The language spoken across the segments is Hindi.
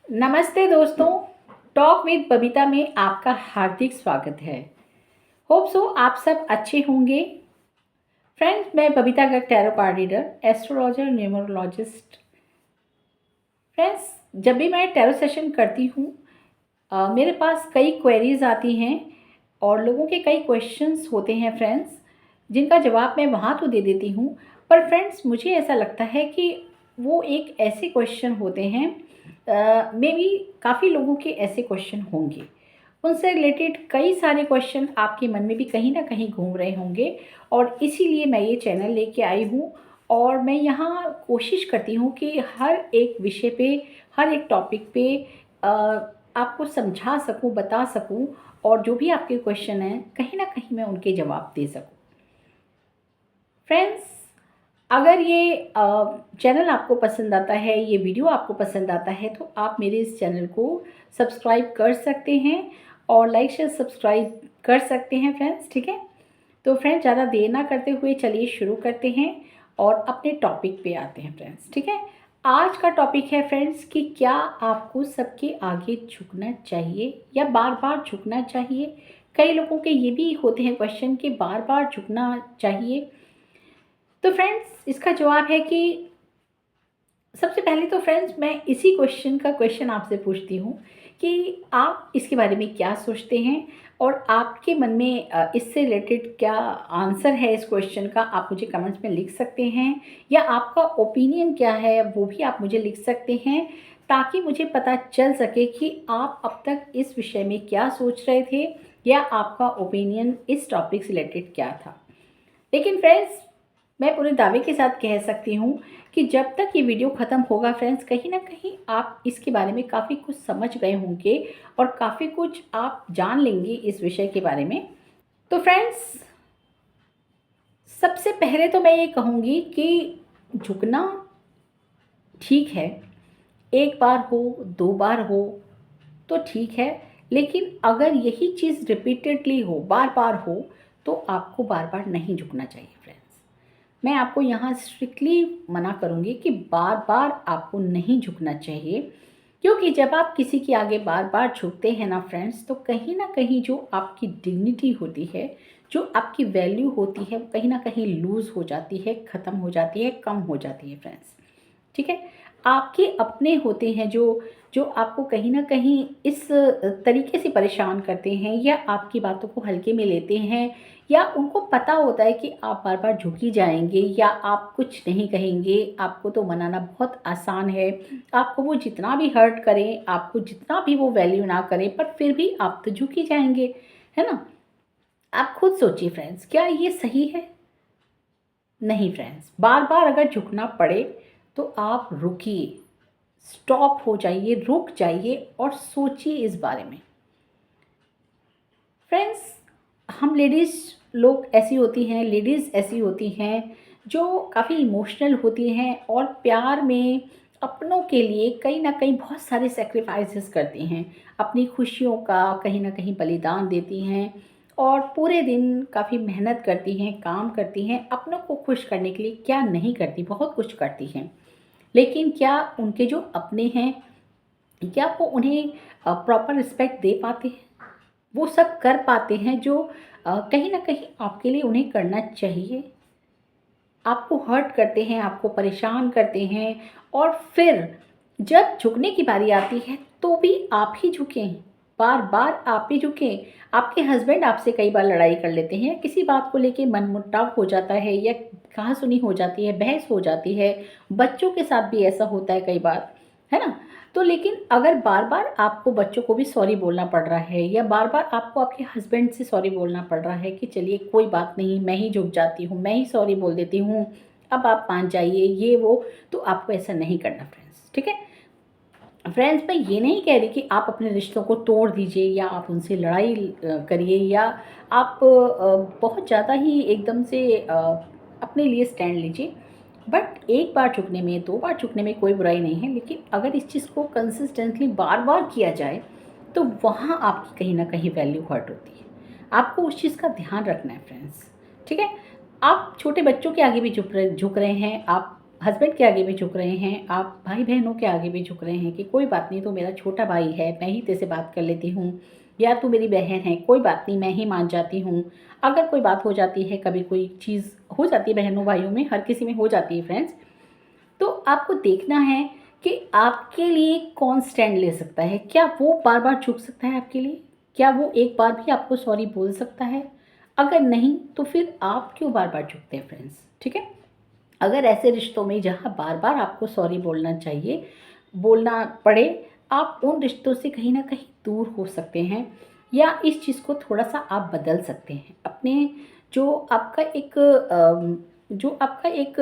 नमस्ते दोस्तों, टॉक विद बबीता में आपका हार्दिक स्वागत है। होप सो आप सब अच्छे होंगे। फ्रेंड्स, मैं Babita Garg, tarot card reader, astrologer, numerologist. Friends, जब भी मैं टैरो सेशन करती हूँ मेरे पास कई क्वेरीज आती हैं और लोगों के कई क्वेश्चंस होते हैं फ्रेंड्स, जिनका जवाब मैं वहाँ तो दे देती हूँ, पर फ्रेंड्स मुझे ऐसा लगता है कि वो एक ऐसे क्वेश्चन होते हैं, मे बी काफ़ी लोगों के ऐसे क्वेश्चन होंगे, उनसे रिलेटेड कई सारे क्वेश्चन आपके मन में भी कहीं ना कहीं घूम रहे होंगे और इसीलिए मैं ये चैनल लेके आई हूँ। और मैं यहाँ कोशिश करती हूँ कि हर एक विषय पे, हर एक टॉपिक पे आपको समझा सकूं, बता सकूं और जो भी आपके क्वेश्चन हैं कहीं ना कहीं मैं उनके जवाब दे सकूं। फ्रेंड्स, अगर ये चैनल आपको पसंद आता है, ये वीडियो आपको पसंद आता है, तो आप मेरे इस चैनल को सब्सक्राइब कर सकते हैं और लाइक शेयर सब्सक्राइब कर सकते हैं फ्रेंड्स। ठीक है, तो फ्रेंड्स ज़्यादा देर ना करते हुए चलिए शुरू करते हैं और अपने टॉपिक पे आते हैं फ्रेंड्स। ठीक है, आज का टॉपिक है फ्रेंड्स कि क्या आपको सबके आगे झुकना चाहिए या बार बार झुकना चाहिए। कई लोगों के ये भी होते हैं क्वेश्चन कि बार बार झुकना चाहिए। तो फ्रेंड्स इसका जवाब है कि सबसे पहले तो फ्रेंड्स मैं इसी क्वेश्चन आपसे पूछती हूँ कि आप इसके बारे में क्या सोचते हैं और आपके मन में इससे रिलेटेड क्या आंसर है इस क्वेश्चन का। आप मुझे कमेंट्स में लिख सकते हैं या आपका ओपिनियन क्या है वो भी आप मुझे लिख सकते हैं, ताकि मुझे पता चल सके कि आप अब तक इस विषय में क्या सोच रहे थे या आपका ओपिनियन इस टॉपिक से रिलेटेड क्या था। लेकिन फ्रेंड्स मैं पूरे दावे के साथ कह सकती हूँ कि जब तक ये वीडियो ख़त्म होगा फ्रेंड्स, कहीं ना कहीं आप इसके बारे में काफ़ी कुछ समझ गए होंगे और काफ़ी कुछ आप जान लेंगे इस विषय के बारे में। तो फ्रेंड्स सबसे पहले तो मैं ये कहूँगी कि झुकना ठीक है, एक बार हो, दो बार हो तो ठीक है, लेकिन अगर यही चीज़ रिपीटेडली हो, बार बार हो, तो आपको बार बार नहीं झुकना चाहिए फ्रेंड्स। मैं आपको यहाँ स्ट्रिक्टली मना करूँगी कि बार बार आपको नहीं झुकना चाहिए, क्योंकि जब आप किसी के आगे बार बार झुकते हैं ना फ्रेंड्स, तो कहीं ना कहीं जो आपकी डिग्निटी होती है, जो आपकी वैल्यू होती है, वो कहीं ना कहीं लूज़ हो जाती है, ख़त्म हो जाती है, कम हो जाती है फ्रेंड्स। ठीक है, आपके अपने होते हैं जो जो आपको कहीं ना कहीं इस तरीके से परेशान करते हैं या आपकी बातों को हल्के में लेते हैं, या उनको पता होता है कि आप बार बार झुक ही जाएंगे या आप कुछ नहीं कहेंगे, आपको तो मनाना बहुत आसान है, आपको वो जितना भी हर्ट करें, आपको जितना भी वो वैल्यू ना करें, पर फिर भी आप तो झुक ही जाएंगे, है ना। आप खुद सोचिए फ्रेंड्स, क्या ये सही है? नहीं फ्रेंड्स, बार बार अगर झुकना पड़े तो आप रुकिए, स्टॉप हो जाइए, रुक जाइए और सोचिए इस बारे में। फ्रेंड्स, हम लेडीज़ ऐसी होती हैं जो काफ़ी इमोशनल होती हैं और प्यार में अपनों के लिए कहीं ना कहीं बहुत सारे सेक्रीफाइसेस करती हैं, अपनी खुशियों का कहीं ना कहीं बलिदान देती हैं और पूरे दिन काफ़ी मेहनत करती हैं, काम करती हैं, अपनों को खुश करने के लिए क्या नहीं करती, बहुत कुछ करती हैं। लेकिन क्या उनके जो अपने हैं, क्या वो उन्हें प्रॉपर रिस्पेक्ट दे पाते हैं, वो सब कर पाते हैं जो कहीं ना कहीं आपके लिए उन्हें करना चाहिए? आपको हर्ट करते हैं, आपको परेशान करते हैं और फिर जब झुकने की बारी आती है तो भी आप ही झुकें, बार बार आप ही झुकें। आपके हस्बैंड आपसे कई बार लड़ाई कर लेते हैं, किसी बात को लेके मनमुटाव हो जाता है या कहासुनी हो जाती है, बहस हो जाती है, बच्चों के साथ भी ऐसा होता है कई बार, है ना। तो लेकिन अगर बार बार आपको बच्चों को भी सॉरी बोलना पड़ रहा है या बार बार आपको आपके हस्बैंड से सॉरी बोलना पड़ रहा है कि चलिए कोई बात नहीं, मैं ही झुक जाती हूँ, मैं ही सॉरी बोल देती हूँ, अब आप मान जाइए, ये वो, तो आपको ऐसा नहीं करना फ्रेंड्स। ठीक है फ्रेंड्स, मैं ये नहीं कह रही कि आप अपने रिश्तों को तोड़ दीजिए या आप उनसे लड़ाई करिए या आप बहुत ज़्यादा ही एकदम से अपने लिए स्टैंड लीजिए। बट एक बार झुकने में, दो बार झुकने में कोई बुराई नहीं है, लेकिन अगर इस चीज़ को कंसिस्टेंटली बार बार किया जाए तो वहाँ आपकी कहीं ना कहीं वैल्यू हर्ट होती है। आपको उस चीज़ का ध्यान रखना है फ्रेंड्स। ठीक है, आप छोटे बच्चों के आगे भी झुक रहे हैं, आप हस्बैंड के आगे भी झुक रहे हैं, आप भाई बहनों के आगे भी झुक रहे हैं कि कोई बात नहीं, तो मेरा छोटा भाई है, मैं ही तेरे से बात कर लेती हूँ, या तू मेरी बहन है, कोई बात नहीं, मैं ही मान जाती हूँ। अगर कोई बात हो जाती है, कभी कोई चीज़ हो जाती है बहनों भाइयों में, हर किसी में हो जाती है फ्रेंड्स, तो आपको देखना है कि आपके लिए कौन स्टैंड ले सकता है। क्या वो बार बार झुक सकता है आपके लिए? क्या वो एक बार भी आपको सॉरी बोल सकता है? अगर नहीं, तो फिर आप क्यों बार बार झुकते हैं फ्रेंड्स? ठीक है, अगर ऐसे रिश्तों में जहाँ बार बार आपको सॉरी बोलना चाहिए, बोलना पड़े, आप उन रिश्तों से कहीं ना कहीं दूर हो सकते हैं, या इस चीज़ को थोड़ा सा आप बदल सकते हैं। अपने जो आपका एक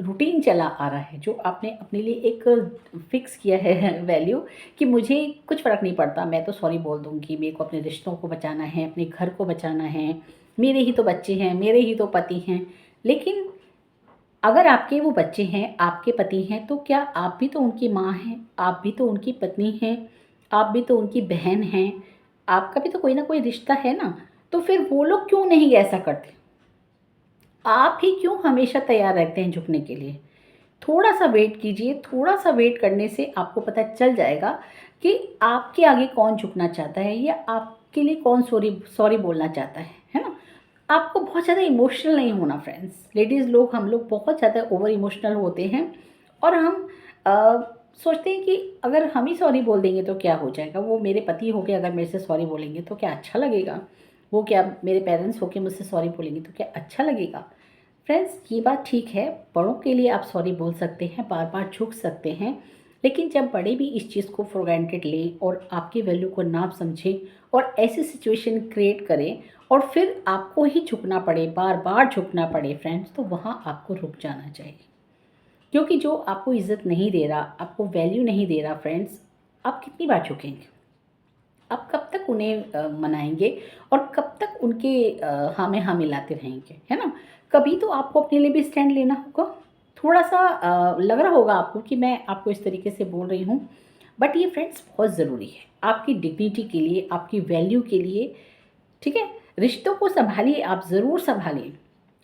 रूटीन चला आ रहा है, जो आपने अपने लिए एक फिक्स किया है वैल्यू, कि मुझे कुछ फ़र्क नहीं पड़ता, मैं तो सॉरी बोल दूंगी, मेरे को अपने रिश्तों को बचाना है, अपने घर को बचाना है, मेरे ही तो बच्चे हैं, मेरे ही तो पति हैं। लेकिन अगर आपके वो बच्चे हैं, आपके पति हैं, तो क्या आप भी तो उनकी माँ हैं, आप भी तो उनकी पत्नी हैं, आप भी तो उनकी बहन हैं, आपका भी तो कोई ना कोई रिश्ता है ना। तो फिर वो लोग क्यों नहीं ऐसा करते? आप ही क्यों हमेशा तैयार रहते हैं झुकने के लिए? थोड़ा सा वेट कीजिए, थोड़ा सा वेट करने से आपको पता चल जाएगा कि आपके आगे कौन झुकना चाहता है, या आपके लिए कौन सॉरी सॉरी बोलना चाहता है ना। आपको बहुत ज़्यादा इमोशनल नहीं होना फ्रेंड्स। लेडीज़ लोग, हम लोग बहुत ज़्यादा ओवर इमोशनल होते हैं, और हम अ, सोचते हैं कि अगर हम ही सॉरी बोल देंगे तो क्या हो जाएगा, वो मेरे पति होके अगर मेरे से सॉरी बोलेंगे तो क्या अच्छा लगेगा, वो क्या मेरे पेरेंट्स होके मुझसे सॉरी बोलेंगे तो क्या अच्छा लगेगा। फ्रेंड्स, ये बात ठीक है, बड़ों के लिए आप सॉरी बोल सकते हैं, बार बार झुक सकते हैं, लेकिन जब बड़े भी इस चीज़ को फॉर ग्रांटेड लें और आपकी वैल्यू को ना समझें और ऐसी सिचुएशन क्रिएट करें और फिर आपको ही झुकना पड़े, बार बार झुकना पड़े फ्रेंड्स, तो वहाँ आपको रुक जाना चाहिए। क्योंकि जो आपको इज़्ज़त नहीं दे रहा, आपको वैल्यू नहीं दे रहा फ्रेंड्स, आप कितनी बार झुकेंगे? आप कब तक उन्हें मनाएँगे और कब तक उनके हाँ में हाँ मिलाते रहेंगे, है ना? कभी तो आपको अपने लिए भी स्टैंड लेना होगा। थोड़ा-सा लग रहा होगा आपको कि मैं आपको इस तरीके से बोल रही हूँ, बट ये फ्रेंड्स बहुत ज़रूरी है, आपकी डिग्निटी के लिए, आपकी वैल्यू के लिए, ठीक है? रिश्तों को सँभालिए, आप ज़रूर सँभालिए,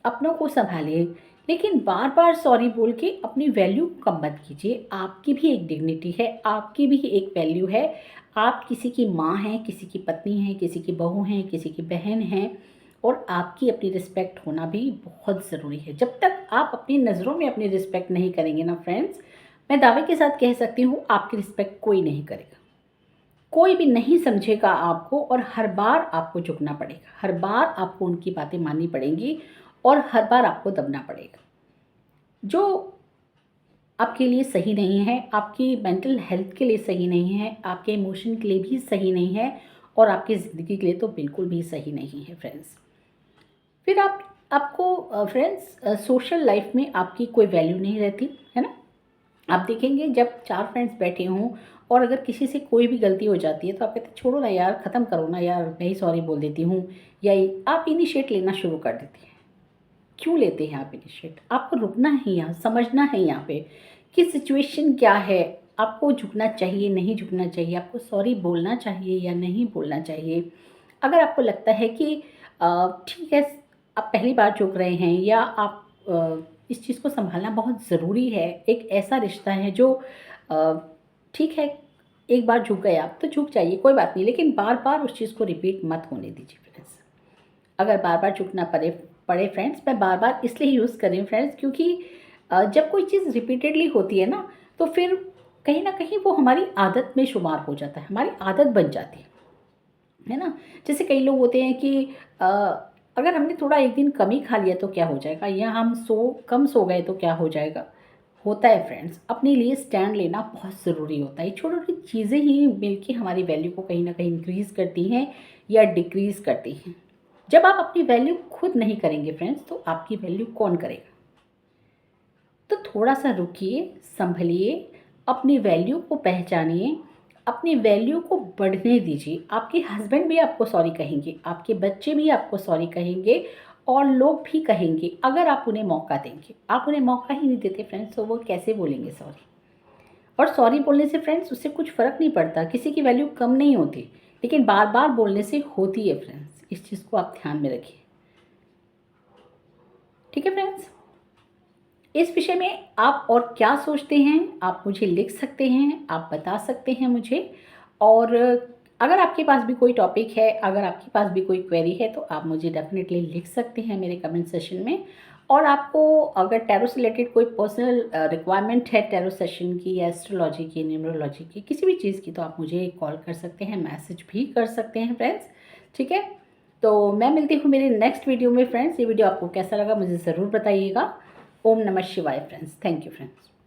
अपनों को सँभालिए, लेकिन बार-बार सॉरी बोल के अपनी वैल्यू कम मत कीजिए। आपकी भी एक डिग्निटी है, आपकी भी एक वैल्यू है। आप किसी की माँ हैं, किसी की पत्नी हैं, किसी की बहू हैं, किसी की बहन हैं, और आपकी अपनी रिस्पेक्ट होना भी बहुत ज़रूरी है। जब तक आप अपनी नज़रों में अपनी रिस्पेक्ट नहीं करेंगे ना फ्रेंड्स, मैं दावे के साथ कह सकती हूँ, आपकी रिस्पेक्ट कोई नहीं करेगा। कोई भी नहीं समझेगा आपको, और हर बार आपको झुकना पड़ेगा, हर बार आपको उनकी बातें माननी पड़ेंगी, और हर बार आपको दबना पड़ेगा। जो आपके लिए सही नहीं है, आपकी मेंटल हेल्थ के लिए सही नहीं है, आपके इमोशन के लिए भी सही नहीं है, और आपकी ज़िंदगी के लिए तो बिल्कुल भी सही नहीं है फ्रेंड्स। फिर आपको फ्रेंड्स सोशल लाइफ में आपकी कोई वैल्यू नहीं रहती, है ना? आप देखेंगे जब 4 फ्रेंड्स बैठे हों, और अगर किसी से कोई भी गलती हो जाती है तो आप कहते हैं छोड़ो ना यार, ख़त्म करो ना यार, मैं ही सॉरी बोल देती हूँ, या आप इनिशिएट लेना शुरू कर देते हैं। क्यों लेते हैं आप इनिशिएट? आपको रुकना है यहाँ, समझना है यहाँ पे कि सिचुएशन क्या है, आपको झुकना चाहिए, नहीं झुकना चाहिए, आपको सॉरी बोलना चाहिए या नहीं बोलना चाहिए। अगर आपको लगता है कि ठीक है, आप पहली बार झुक रहे हैं, या आप इस चीज़ को सँभालना बहुत ज़रूरी है, एक ऐसा रिश्ता है जो अ, ठीक है, एक बार झुक गए आप तो झुक जाइए, कोई बात नहीं, लेकिन बार-बार उस चीज़ को रिपीट मत होने दीजिए फ्रेंड्स। अगर बार-बार झुकना पड़े फ्रेंड्स, मैं बार-बार इसलिए यूज़ कर रही हूँ फ्रेंड्स, क्योंकि जब कोई चीज़ रिपीटेडली होती है ना, तो फिर कहीं न कहीं वो हमारी आदत में शुमार हो जाता है, हमारी आदत बन जाती है ना? जैसे कई लोग होते हैं कि अ, अगर हमने थोड़ा एक दिन कम ही खा लिया तो क्या हो जाएगा, या हम कम सो गए तो क्या हो जाएगा? होता है फ्रेंड्स, अपने लिए स्टैंड लेना बहुत ज़रूरी होता है। छोटी-छोटी चीज़ें ही मिलके हमारी वैल्यू को कहीं न कहीं इंक्रीज़ करती हैं या डिक्रीज़ करती हैं। जब आप अपनी वैल्यू खुद नहीं करेंगे फ्रेंड्स, तो आपकी वैल्यू कौन करेगा? तो थोड़ा-सा रुकिए, सँभलिए, अपनी वैल्यू को पहचानिए, अपनी वैल्यू को बढ़ने दीजिए। आपके हस्बैंड भी आपको सॉरी कहेंगे, आपके बच्चे भी आपको सॉरी कहेंगे, और लोग भी कहेंगे, अगर आप उन्हें मौका देंगे। आप उन्हें मौका ही नहीं देते फ्रेंड्स, तो वो कैसे बोलेंगे सॉरी? और सॉरी बोलने से फ्रेंड्स उससे कुछ फ़र्क नहीं पड़ता, किसी की वैल्यू कम नहीं होती, लेकिन बार-बार बोलने से होती है फ्रेंड्स। इस चीज़ को आप ध्यान में रखिए। ठीक है फ्रेंड्स? इस विषय में आप और क्या सोचते हैं, आप मुझे लिख सकते हैं, आप बता सकते हैं मुझे। और अगर आपके पास भी कोई टॉपिक है, अगर आपके पास भी कोई क्वेरी है, तो आप मुझे डेफ़िनेटली लिख सकते हैं मेरे कमेंट सेशन में। और आपको अगर टैरो से रिलेटेड कोई पर्सनल रिक्वायरमेंट है टैरो सेशन की या एस्ट्रोलॉजी की, न्यूमरोलॉजी की, किसी भी चीज़ की, तो आप मुझे कॉल कर सकते हैं, मैसेज भी कर सकते हैं फ्रेंड्स, ठीक है? तो मैं मिलती हूँ मेरे नेक्स्ट वीडियो में फ्रेंड्स। ये वीडियो आपको कैसा लगा मुझे ज़रूर बताइएगा। ओम नमः शिवाय फ्रेंड्स। Thank you friends.